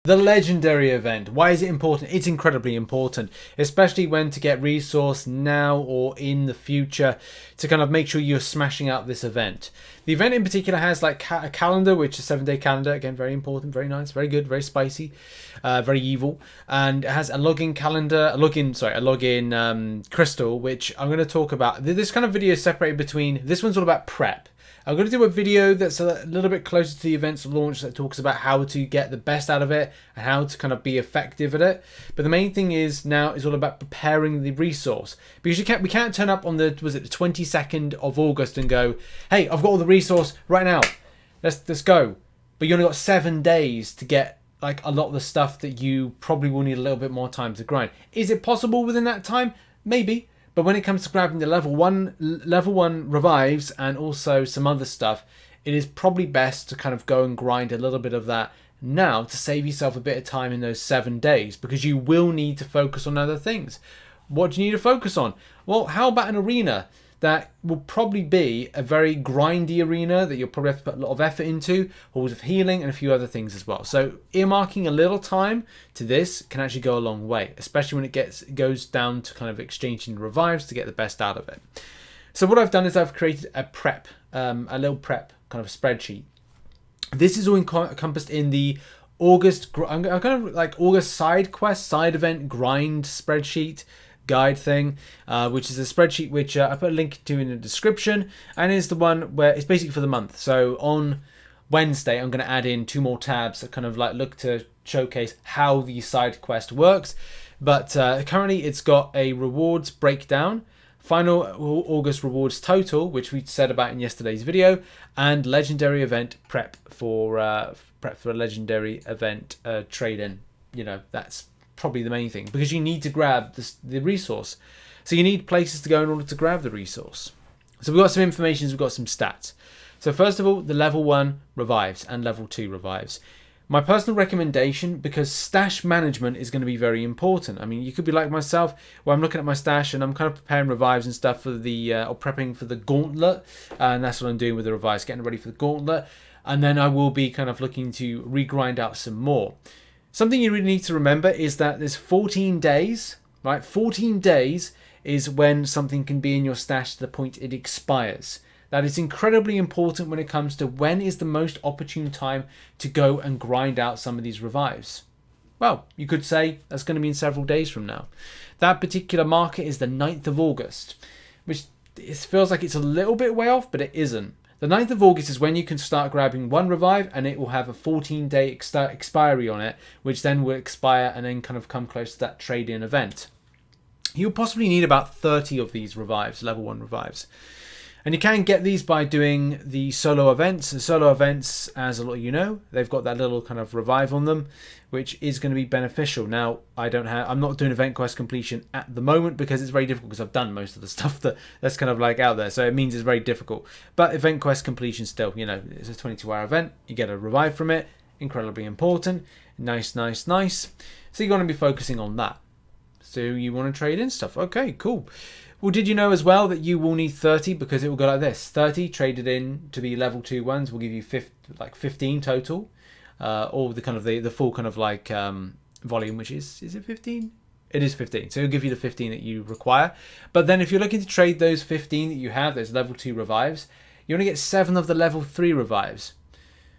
The legendary event. Why is it important? It's incredibly important, especially when to get resource now or in the future to kind of make sure you're smashing out this event. The event in particular has like a calendar, which is a 7-day calendar. Again, very important, very nice, very good, very spicy, very evil. And it has a login calendar, a login crystal, which I'm going to talk about. This kind of video is separated between, this one's all about prep. I'm going to do a video that's a little bit closer to the event's launch that talks about how to get the best out of it and how to kind of be effective at it. But the main thing is now is all about preparing the resource, because we can't turn up on the 22nd of August and go, hey, I've got all the resource right now. Let's go. But you only got 7 days to get like a lot of the stuff that you probably will need a little bit more time to grind. Is it possible within that time? Maybe. But when it comes to grabbing the level one revives and also some other stuff, it is probably best to kind of go and grind a little bit of that now to save yourself a bit of time in those 7 days, because you will need to focus on other things. What do you need to focus on? Well, how about an arena that will probably be a very grindy arena that you'll probably have to put a lot of effort into, Halls of Healing and a few other things as well. So earmarking a little time to this can actually go a long way, especially when it goes down to kind of exchanging the revives to get the best out of it. So what I've done is I've created a prep, a little prep kind of spreadsheet. This is all encompassed in the August, I'm kind of like August side quest, side event grind spreadsheet guide thing, which is a spreadsheet which I put a link to in the description, and is the one where it's basically for the month. So on Wednesday I'm going to add in 2 more tabs that kind of like look to showcase how the side quest works. But currently it's got a rewards breakdown, final August rewards total, which we said about in yesterday's video, and legendary event prep for a legendary event trade-in. You know, that's probably the main thing, because you need to grab the resource. So you need places to go in order to grab the resource. So we've got some information, we've got some stats. So first of all, the level 1 revives and level 2 revives. My personal recommendation, because stash management is going to be very important. I mean, you could be like myself, where I'm looking at my stash and I'm kind of preparing revives and stuff for the, or prepping for the gauntlet. And that's what I'm doing with the revives, getting ready for the gauntlet. And then I will be kind of looking to regrind out some more. Something you really need to remember is that there's 14 days, right? 14 days is when something can be in your stash to the point it expires. That is incredibly important when it comes to when is the most opportune time to go and grind out some of these revives. Well, you could say that's going to be in several days from now. That particular marker is the 9th of August, which it feels like it's a little bit way off, but it isn't. The 9th of August is when you can start grabbing 1 revive, and it will have a 14-day expiry on it, which then will expire and then kind of come close to that trade-in event. You'll possibly need about 30 of these revives, level 1 revives. And you can get these by doing the solo events. And solo events, as a lot of you know, they've got that little kind of revive on them, which is going to be beneficial. Now, I'm not doing event quest completion at the moment because it's very difficult, because I've done most of the stuff that's kind of like out there. So it means it's very difficult. But event quest completion still, you know, it's a 22-hour event. You get a revive from it. Incredibly important. Nice, nice, nice. So you're going to be focusing on that. So you want to trade in stuff. Okay, cool. Well, did you know as well that you will need 30, because it will go like this. 30 traded in to be level 2 ones will give you 15 total. Or the kind of the full kind of like volume, which is it 15? It is 15. So it'll give you the 15 that you require. But then if you're looking to trade those 15 that you have, those level 2 revives, you only get 7 of the level 3 revives.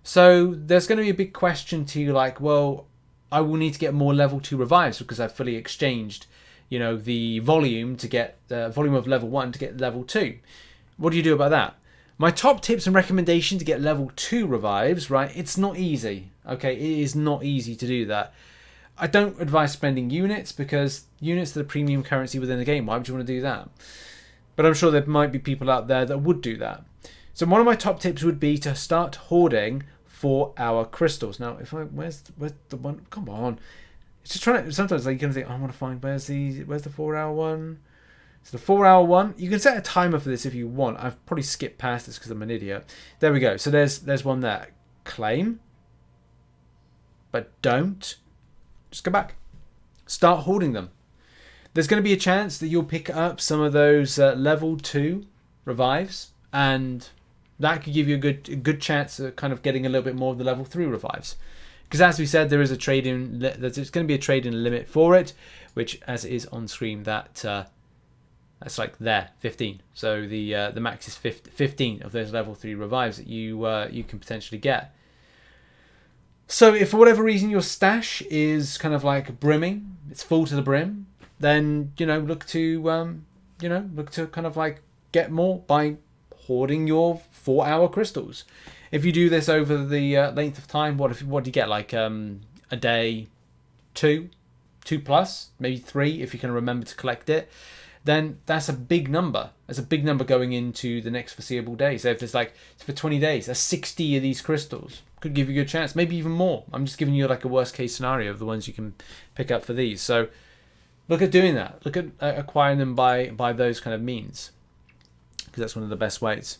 So there's going to be a big question to you like, well, I will need to get more level 2 revives because I've fully exchanged, you know, the volume to get the volume of level 1 to get level 2. What do you do about that? My top tips and recommendation to get level 2 revives, right? It's not easy. Okay, it is not easy to do that. I don't advise spending units, because units are the premium currency within the game. Why would you want to do that? But I'm sure there might be people out there that would do that. So one of my top tips would be to start hoarding 4-hour crystals. Now, where's the one? Come on. It's just trying to, sometimes like, you're going to think, I want to find, where's the 4-hour one? So the 4-hour one, you can set a timer for this if you want. I've probably skipped past this because I'm an idiot. There we go. So there's one there. Claim. But don't. Just go back. Start hoarding them. There's going to be a chance that you'll pick up some of those level 2 revives, and that could give you a good chance of kind of getting a little bit more of the level 3 revives. because as we said, there is a trade-in. There's going to be a trade-in limit for it, which, as it is on screen, that's like there 15. So the max is 15 of those level 3 revives that you can potentially get. So if for whatever reason your stash is kind of like brimming, it's full to the brim, then look to kind of like get more by hoarding your 4-hour crystals. If you do this over the length of time, what do you get? Like a day, 2 plus, maybe 3 if you can remember to collect it. Then that's a big number. That's a big number going into the next foreseeable day. So if it's like for 20 days, that's 60 of these crystals. Could give you a good chance, maybe even more. I'm just giving you like a worst case scenario of the ones you can pick up for these. So look at doing that. Look at acquiring them by those kind of means, because that's one of the best ways.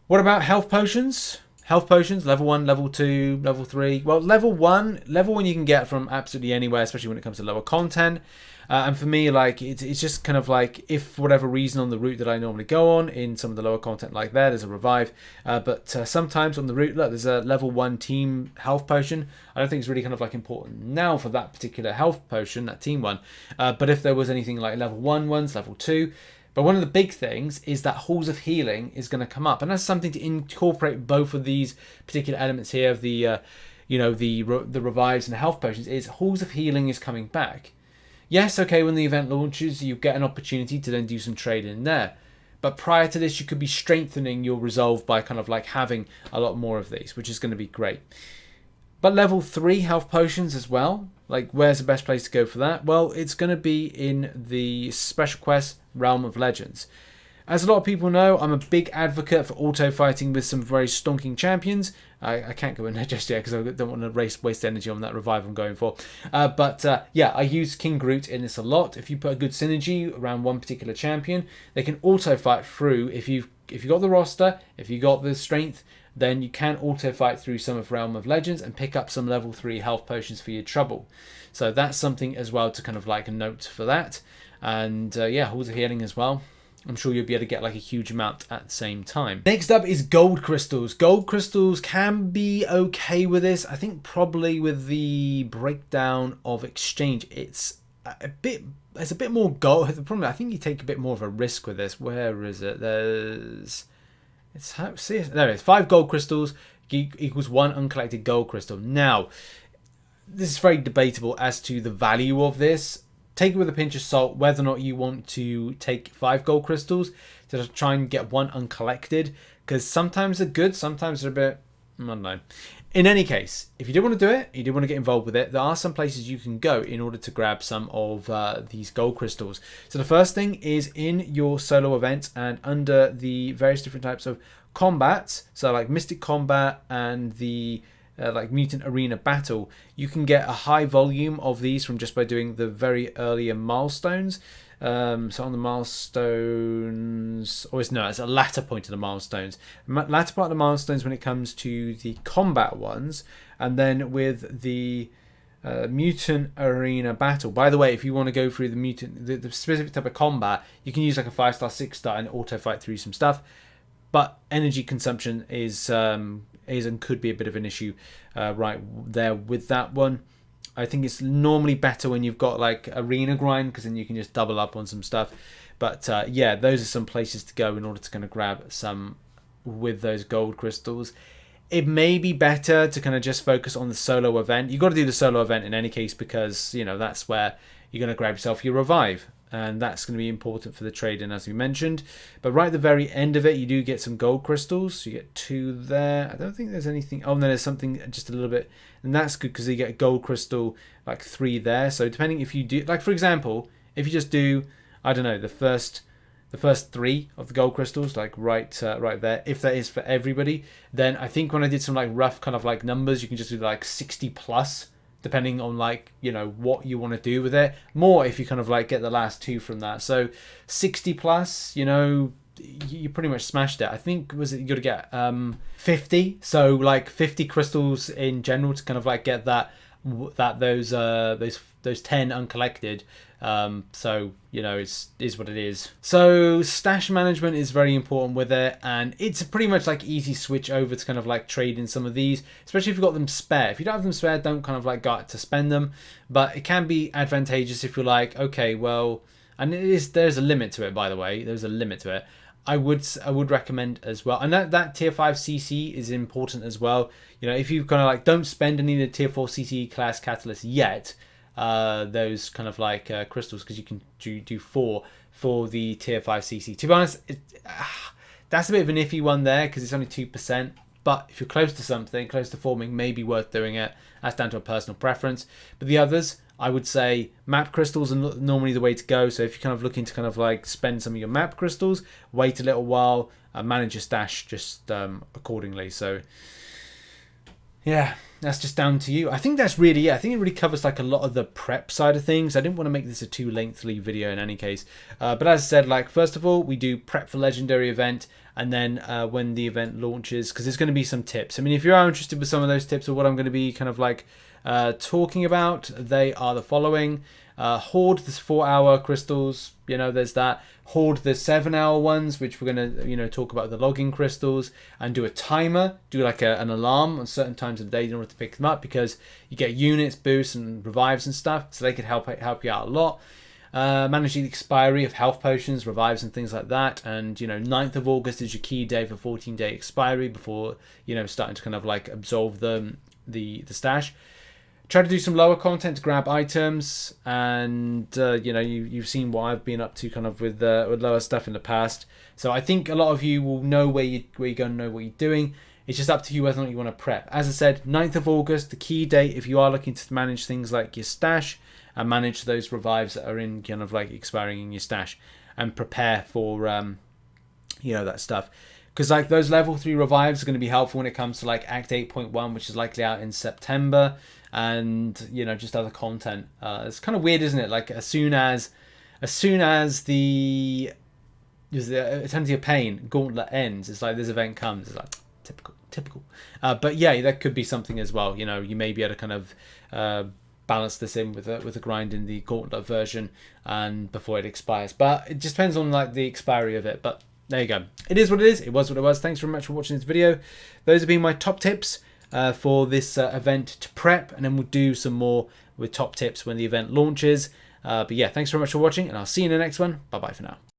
What about health potions? Health potions, level 1, level 2, level 3. Well, level 1 you can get from absolutely anywhere, especially when it comes to lower content. And for me, like it's just kind of like, if for whatever reason on the route that I normally go on, in some of the lower content like there's a revive. But sometimes on the route, look, there's a level 1 team health potion. I don't think it's really kind of like important now for that particular health potion, that team one. But if there was anything like level 1 ones, level 2. But one of the big things is that halls of healing is going to come up. And that's something to incorporate both of these particular elements here of the, the revives and the health potions, is halls of healing is coming back. Yes, okay, when the event launches, you get an opportunity to then do some trading in there. But prior to this, you could be strengthening your resolve by kind of like having a lot more of these, which is going to be great. But level 3 health potions as well. Like, where's the best place to go for that? Well, it's going to be in the special quest Realm of Legends. As a lot of people know, I'm a big advocate for auto-fighting with some very stonking champions. I can't go in there just yet because I don't want to waste energy on that revive I'm going for. Yeah, I use King Groot in this a lot. If you put a good synergy around one particular champion, they can auto-fight through. If you got the roster, if you got the strength, then you can auto-fight through some of Realm of Legends and pick up some level 3 health potions for your trouble. So that's something as well to kind of like a note for that. And yeah, Halls of Healing as well. I'm sure you'll be able to get like a huge amount at the same time. Next up is gold crystals. Gold crystals can be okay with this. I think probably with the breakdown of exchange, it's a bit more gold. The problem, I think you take a bit more of a risk with this. Where is it? There it is. 5 gold crystals equals 1 uncollected gold crystal. Now, this is very debatable as to the value of this. Take it with a pinch of salt whether or not you want to take 5 gold crystals to try and get 1 uncollected, because sometimes they're good, sometimes they're a bit, I don't know. In any case, if you do want to do it, you do want to get involved with it, there are some places you can go in order to grab some of these gold crystals. So the first thing is in your solo events and under the various different types of combats, so like Mystic Combat and the like Mutant Arena Battle, you can get a high volume of these from just by doing the very earlier milestones. So on the milestones, it's a latter point of the milestones. Latter part of the milestones when it comes to the combat ones, and then with the Mutant Arena Battle. By the way, if you want to go through the specific type of combat, you can use like a 5-star, 6-star and auto fight through some stuff. But energy consumption is and could be a bit of an issue right there with that one. I think it's normally better when you've got like arena grind, because then you can just double up on some stuff. But yeah, those are some places to go in order to kind of grab some with those gold crystals. It may be better to kind of just focus on the solo event. You've got to do the solo event in any case, because that's where you're going to grab yourself your revive. And that's going to be important for the trade-in, as we mentioned. But right at the very end of it, you do get some gold crystals. You get 2 there. I don't think there's anything. Oh, and then there's something just a little bit. And that's good because you get a gold crystal, like 3 there. So depending if you do, like for example, if you just do, I don't know, the first 3 of the gold crystals, like right there, if that is for everybody, then I think when I did some like rough kind of like numbers, you can just do like 60 plus. Depending on like what you want to do with it, more if you kind of like get the last 2 from that. So 60 plus, you pretty much smashed it. I think you got to get 50, so like 50 crystals in general to kind of like get that those 10 uncollected. So you know, is what it is. So stash management is very important with it, and it's pretty much like easy switch over to kind of like trade in some of these, especially if you've got them spare. If you don't have them spare, don't kind of like go out to spend them, but it can be advantageous if you're like, okay, well, and there's a limit to it, by the way. There's a limit to it. I would recommend as well, and that tier 5 CC is important as well. You know, if you kind of like don't spend any of the tier 4 CC class catalysts yet, those kind of like crystals, because you can do 4 for the tier 5 CC. To be honest, that's a bit of an iffy one there because it's only 2%. But if you're close to something, close to forming, maybe worth doing it. That's down to a personal preference. But the others, I would say map crystals are normally the way to go. So if you're kind of looking to kind of like spend some of your map crystals, wait a little while, manage your stash just accordingly. So yeah, that's just down to you. I think that's really it. I think it really covers like a lot of the prep side of things. I didn't want to make this a too lengthy video in any case. But as I said, like first of all, we do prep for legendary event. And then when the event launches, because there's going to be some tips. I mean, if you are interested with some of those tips or what I'm going to be kind of like talking about, they are the following. Hoard, there's 4-hour crystals, you know, there's that. Hoard, there's 7-hour ones, which we're going to, you know, talk about the logging crystals, and do a timer, do like an alarm on certain times of the day in order to pick them up, because you get units, boosts, and revives and stuff, so they could help you out a lot. Manage the expiry of health potions, revives, and things like that. And you know, 9th of August is your key day for 14-day expiry before, you know, starting to kind of like absolve the stash. Try to do some lower content to grab items, and you know, you've seen what I've been up to kind of with lower stuff in the past. So I think a lot of you will know where you're going to know what you're doing. It's just up to you whether or not you want to prep. As I said, 9th of August, the key date if you are looking to manage things like your stash and manage those revives that are in kind of like expiring in your stash, and prepare for you know, that stuff. Because like those level 3 revives are going to be helpful when it comes to like Act 8.1, which is likely out in September, and you know, just other content. It's kind of weird, isn't it? Like as soon as the Eternity of Pain Gauntlet ends, it's like this event comes. It's like typical. But yeah, that could be something as well. You know, you may be able to kind of balance this in with a grind in the Gauntlet version and before it expires. But it just depends on like the expiry of it. But there you go. It is what it is. It was what it was. Thanks very much for watching this video. Those have been my top tips for this event to prep, and then we'll do some more with top tips when the event launches. But yeah, thanks very much for watching, and I'll see you in the next one. Bye bye for now.